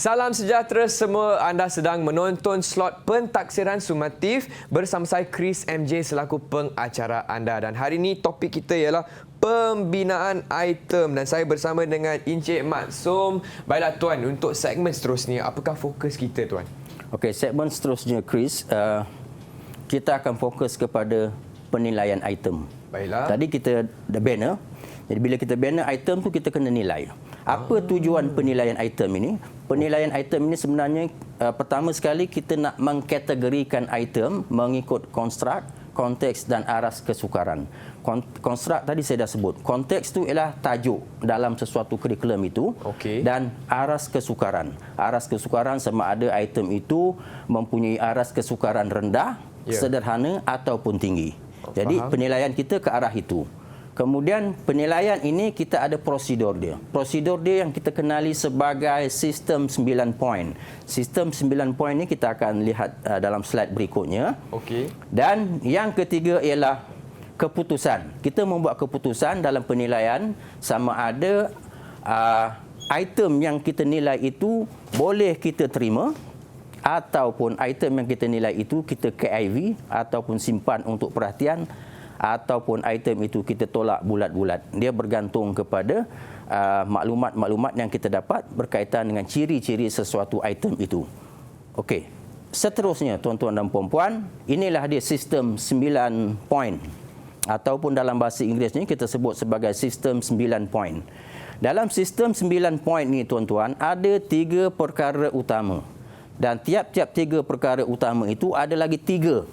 Salam sejahtera semua. Anda sedang menonton slot pentaksiran sumatif bersama saya Chris MJ selaku pengacara anda. Dan hari ini topik kita ialah pembinaan item dan saya bersama dengan Encik Maksum. Baiklah Tuan, untuk segmen seterusnya, apakah fokus kita Tuan? Okey, segmen seterusnya Chris, kita akan fokus kepada penilaian item. Baiklah. Tadi kita dah banner. Jadi bila kita banner item tu kita kena nilai. Apa tujuan penilaian item ini? Penilaian item ini sebenarnya pertama sekali kita nak mengkategorikan item mengikut konstruk, konteks dan aras kesukaran. Konstruk tadi saya dah sebut. Konteks tu ialah tajuk dalam sesuatu kurikulum itu. Okey. Dan aras kesukaran. Aras kesukaran sama ada item itu mempunyai aras kesukaran rendah, sederhana ataupun tinggi. Jadi penilaian kita ke arah itu. Kemudian penilaian ini kita ada prosedur dia. Prosedur dia yang kita kenali sebagai sistem 9 poin. Sistem 9 poin ini kita akan lihat dalam slide berikutnya. Okey. Dan yang ketiga ialah keputusan. Kita membuat keputusan dalam penilaian sama ada item yang kita nilai itu boleh kita terima ataupun item yang kita nilai itu kita KIV ataupun simpan untuk perhatian ataupun item itu kita tolak bulat-bulat. Dia bergantung kepada maklumat-maklumat yang kita dapat berkaitan dengan ciri-ciri sesuatu item itu. Okey. Seterusnya tuan-tuan dan puan-puan, inilah dia sistem 9 poin ataupun dalam bahasa Inggerisnya kita sebut sebagai sistem 9 poin. Dalam sistem 9 poin ni tuan-tuan ada 3 perkara utama. Dan tiap-tiap 3 perkara utama itu ada lagi 3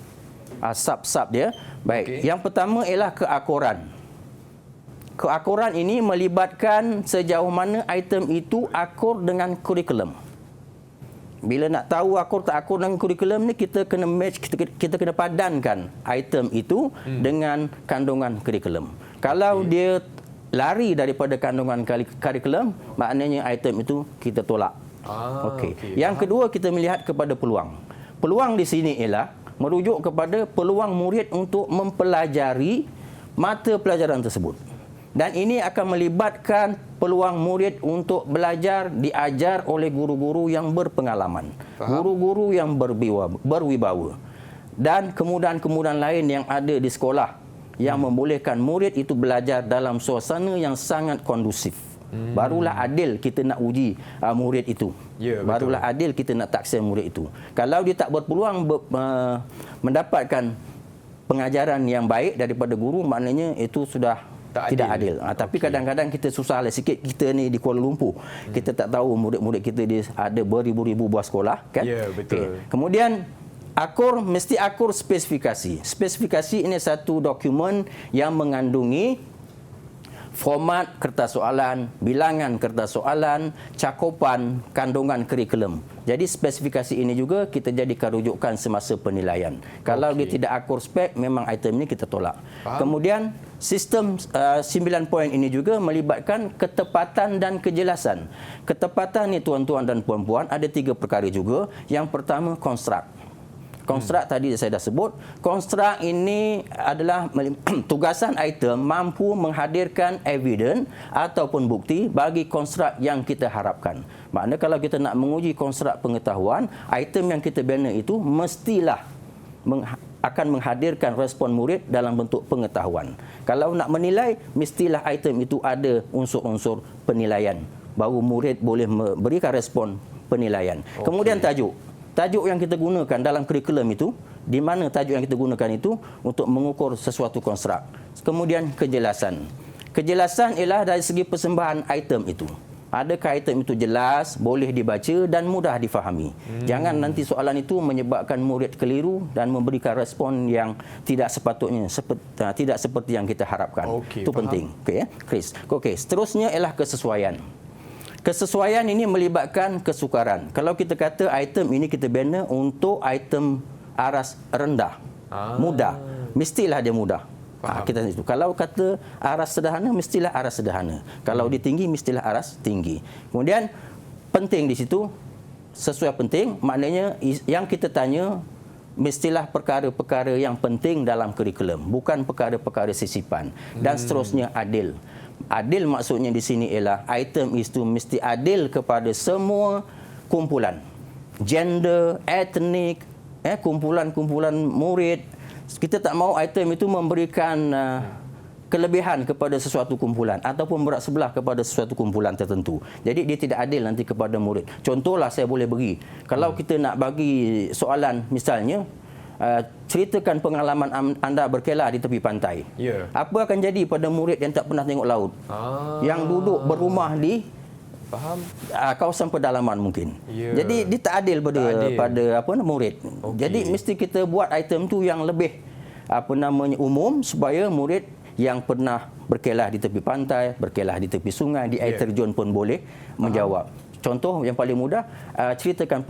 sub-sub dia. Baik, yang pertama ialah keakuran. Keakuran ini melibatkan sejauh mana item itu akur dengan kurikulum. Bila nak tahu akur tak akur dengan kurikulum ni, kita kena match, kita kena padankan item itu dengan kandungan kurikulum. Kalau dia lari daripada kandungan kurikulum, maknanya item itu kita tolak. Okey. Yang kedua kita melihat kepada peluang. Peluang di sini ialah merujuk kepada peluang murid untuk mempelajari mata pelajaran tersebut. Dan ini akan melibatkan peluang murid untuk belajar diajar oleh guru-guru yang berpengalaman. Guru-guru yang berwibawa. Dan kemudahan-kemudahan lain yang ada di sekolah yang membolehkan murid itu belajar dalam suasana yang sangat kondusif. Barulah adil kita nak uji murid itu. Barulah adil kita nak taksir murid itu. Kalau dia tak berpeluang mendapatkan pengajaran yang baik daripada guru, maknanya itu sudah tidak adil. Tapi kadang-kadang kita susah lah sikit. Kita ni di Kuala Lumpur, kita tak tahu murid-murid kita ada beribu-ribu buah sekolah, kan? Ya, betul. Kemudian akur, mesti akur spesifikasi. Spesifikasi ini satu dokumen yang mengandungi format kertas soalan, bilangan kertas soalan, cakupan, kandungan kurikulum. Jadi spesifikasi ini juga kita jadikan rujukan semasa penilaian. Kalau dia tidak akur spek, memang item ini kita tolak. Kemudian sistem 9 poin ini juga melibatkan ketepatan dan kejelasan. Ketepatan ni tuan-tuan dan puan-puan ada 3 perkara juga. Yang pertama konstruk. Konstruk tadi saya dah sebut. Konstruk ini adalah tugasan item mampu menghadirkan evidence ataupun bukti bagi konstruk yang kita harapkan. Maknanya kalau kita nak menguji konstruk pengetahuan, item yang kita bina itu mestilah akan menghadirkan respon murid dalam bentuk pengetahuan. Kalau nak menilai, mestilah item itu ada unsur-unsur penilaian. Baru murid boleh memberikan respon penilaian. Kemudian tajuk. Tajuk yang kita gunakan dalam kurikulum itu, di mana tajuk yang kita gunakan itu untuk mengukur sesuatu konstruk. Kemudian kejelasan. Kejelasan ialah dari segi persembahan item itu. Adakah item itu jelas, boleh dibaca dan mudah difahami. Jangan nanti soalan itu menyebabkan murid keliru dan memberikan respon yang tidak sepatutnya, tidak seperti yang kita harapkan. Itu penting. Okey, Chris. Okey, seterusnya ialah kesesuaian. Kesesuaian ini melibatkan kesukaran. Kalau kita kata item ini kita bina untuk item aras rendah, mudah, mestilah dia mudah. Kita itu. Kalau kata aras sederhana, mestilah aras sederhana. Kalau dia tinggi, mestilah aras tinggi. Kemudian penting di situ, sesuai penting, maknanya yang kita tanya mestilah perkara-perkara yang penting dalam kurikulum, bukan perkara-perkara sisipan. Dan seterusnya adil. Adil maksudnya di sini ialah item itu mesti adil kepada semua kumpulan. Gender, etnik, kumpulan-kumpulan murid. Kita tak mahu item itu memberikan kelebihan kepada sesuatu kumpulan ataupun berat sebelah kepada sesuatu kumpulan tertentu. Jadi dia tidak adil nanti kepada murid. Contohlah saya boleh bagi. Kalau kita nak bagi soalan misalnya, ceritakan pengalaman anda berkelah di tepi pantai. Ya. Apa akan jadi pada murid yang tak pernah tengok laut? Yang duduk berumah di kawasan pedalaman mungkin. Ya. Jadi dia tak adil pada murid. Okey. Jadi mesti kita buat item tu yang lebih umum supaya murid yang pernah berkelah di tepi pantai, berkelah di tepi sungai, di air terjun pun boleh menjawab. Contoh yang paling mudah, ceritakan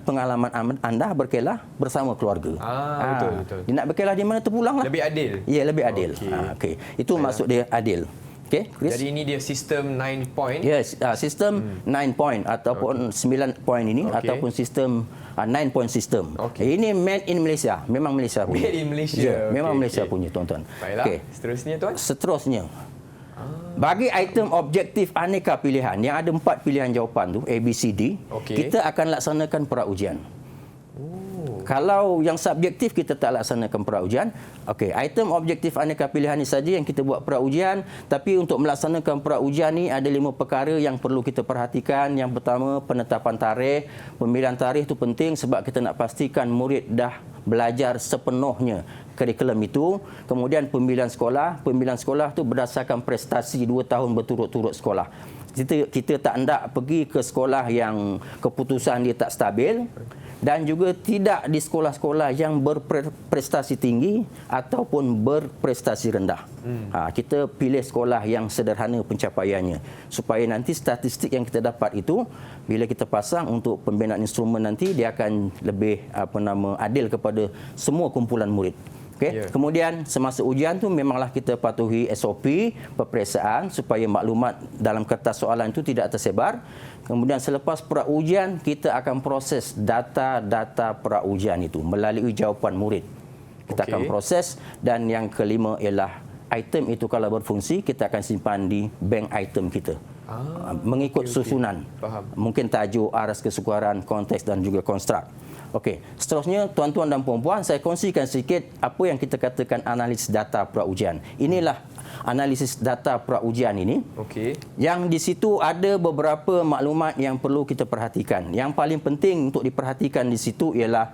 pengalaman anda berkelah bersama keluarga. Betul. Dia nak berkelah di mana terpulanglah. Lebih adil. Ya, lebih adil. Okey. Itu maksud dia adil. Okey, Chris? Jadi ini dia sistem 9 point. Yes, sistem 9 point ataupun 9 point ini ataupun sistem 9 point system. Ini made in Malaysia, memang Malaysia punya. Made in Malaysia. Ya, memang Malaysia punya, tuan-tuan. Baiklah. Seterusnya tuan. Seterusnya. Bagi item objektif aneka pilihan yang ada 4 pilihan jawapan tu A, B, C, D, kita akan laksanakan pra-ujian. Kalau yang subjektif kita tak laksanakan pra-ujian. Okey, item objektif aneka pilihan ni saja yang kita buat pra-ujian, tapi untuk melaksanakan pra-ujian ni ada 5 perkara yang perlu kita perhatikan. Yang pertama, penetapan tarikh. Pemilihan tarikh itu penting sebab kita nak pastikan murid dah belajar sepenuhnya kurikulum itu. Kemudian pemilihan sekolah. Pemilihan sekolah tu berdasarkan prestasi 2 tahun berturut-turut sekolah. Kita tak hendak pergi ke sekolah yang keputusan dia tak stabil, dan juga tidak di sekolah-sekolah yang berprestasi tinggi ataupun berprestasi rendah. Kita pilih sekolah yang sederhana pencapaiannya supaya nanti statistik yang kita dapat itu bila kita pasang untuk pembinaan instrumen nanti dia akan lebih adil kepada semua kumpulan murid. Kemudian semasa ujian tu memanglah kita patuhi SOP peperiksaan supaya maklumat dalam kertas soalan itu tidak tersebar. Kemudian selepas pra-ujian kita akan proses data-data pra-ujian itu melalui jawapan murid. Kita akan proses, dan yang kelima ialah item itu kalau berfungsi kita akan simpan di bank item kita. Mengikut susunan. Faham. Mungkin tajuk, aras kesukaran, konteks dan juga konstruk. Okey, seterusnya tuan-tuan dan puan-puan, saya kongsikan sedikit apa yang kita katakan analisis data pra-ujian. Inilah analisis data pra-ujian ini. Yang di situ ada beberapa maklumat yang perlu kita perhatikan. Yang paling penting untuk diperhatikan di situ ialah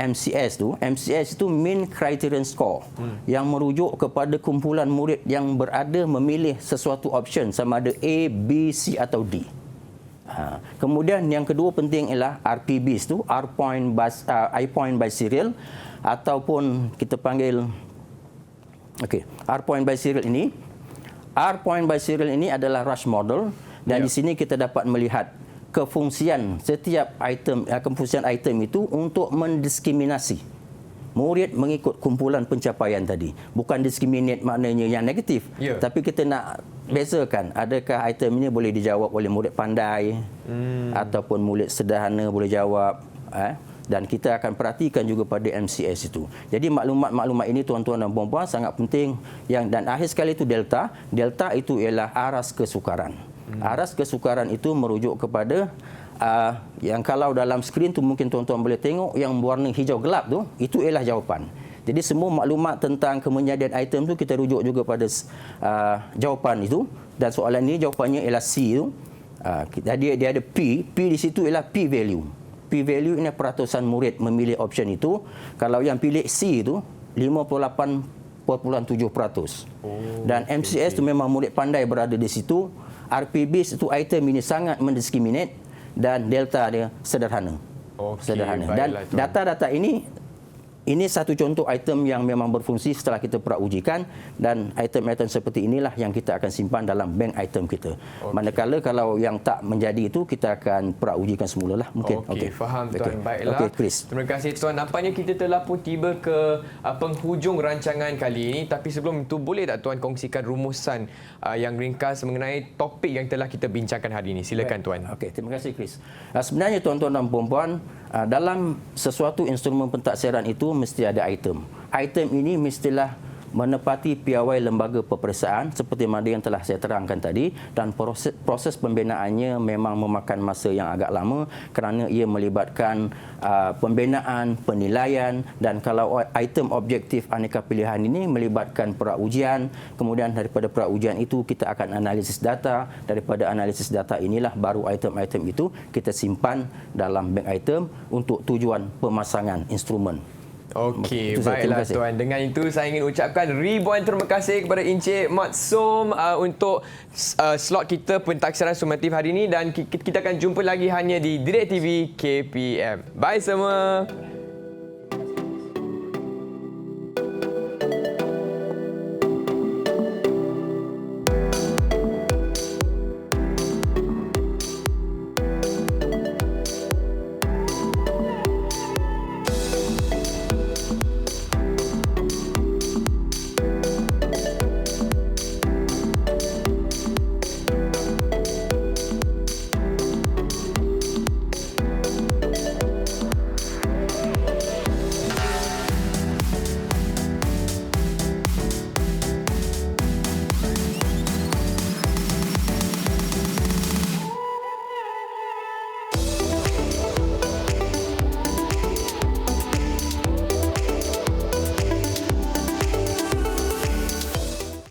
MCS tu. MCS itu Mean Criterion Score, yang merujuk kepada kumpulan murid yang berada memilih sesuatu option sama ada A, B, C atau D. Kemudian yang kedua penting ialah RPBs tu, I point by serial ataupun kita panggil R point by serial ini. R point by serial ini adalah rush model, dan di sini kita dapat melihat kefungsian setiap item, kefungsian item itu untuk mendiskriminasi murid mengikut kumpulan pencapaian tadi. Bukan discriminate maknanya yang negatif, tapi kita nak bezakan adakah item ini boleh dijawab oleh murid pandai ataupun murid sederhana boleh jawab, dan kita akan perhatikan juga pada MCS itu. Jadi maklumat-maklumat ini tuan-tuan dan puan-puan sangat penting. Dan akhir sekali itu delta. Delta itu ialah aras kesukaran. Aras kesukaran itu merujuk kepada yang kalau dalam skrin tu mungkin tuan-tuan boleh tengok yang warna hijau gelap tu, itu ialah jawapan. Jadi semua maklumat tentang kemenjadian item tu kita rujuk juga pada jawapan itu, dan soalan ini jawapannya ialah C tu. Dia ada P di situ ialah P value. P value ini peratusan murid memilih option itu. Kalau yang pilih C itu 58.7%. Dan MCS itu memang murid pandai berada di situ. RPB itu item ini sangat mendiskriminate, dan delta dia sederhana. Sederhana. Dan data-data ini satu contoh item yang memang berfungsi setelah kita pra-ujikan, dan item-item seperti inilah yang kita akan simpan dalam bank item kita. Manakala kalau yang tak menjadi itu kita akan pra-ujikan semula lah mungkin. Faham tuan. Baiklah. Chris. Terima kasih tuan. Nampaknya kita telah pun tiba ke penghujung rancangan kali ini, tapi sebelum itu boleh tak tuan kongsikan rumusan yang ringkas mengenai topik yang telah kita bincangkan hari ini. Silakan tuan. Terima kasih Chris. Sebenarnya tuan-tuan dan puan-puan, dalam sesuatu instrumen pentaksiran itu mesti ada item. Item ini mestilah menepati piawai lembaga peperiksaan seperti mana yang telah saya terangkan tadi, dan proses pembinaannya memang memakan masa yang agak lama kerana ia melibatkan pembinaan, penilaian, dan kalau item objektif aneka pilihan ini melibatkan pra-ujian, kemudian daripada pra-ujian itu kita akan analisis data, daripada analisis data inilah baru item-item itu kita simpan dalam bank item untuk tujuan pemasangan instrumen. Okey, Itu saja. Terima baiklah kasih. tuan. Dengan itu saya ingin ucapkan ribuan terima kasih kepada Encik Mat Som untuk slot kita pentaksiran sumatif hari ini, dan kita akan jumpa lagi hanya di Direct TV KPM. Bye semua.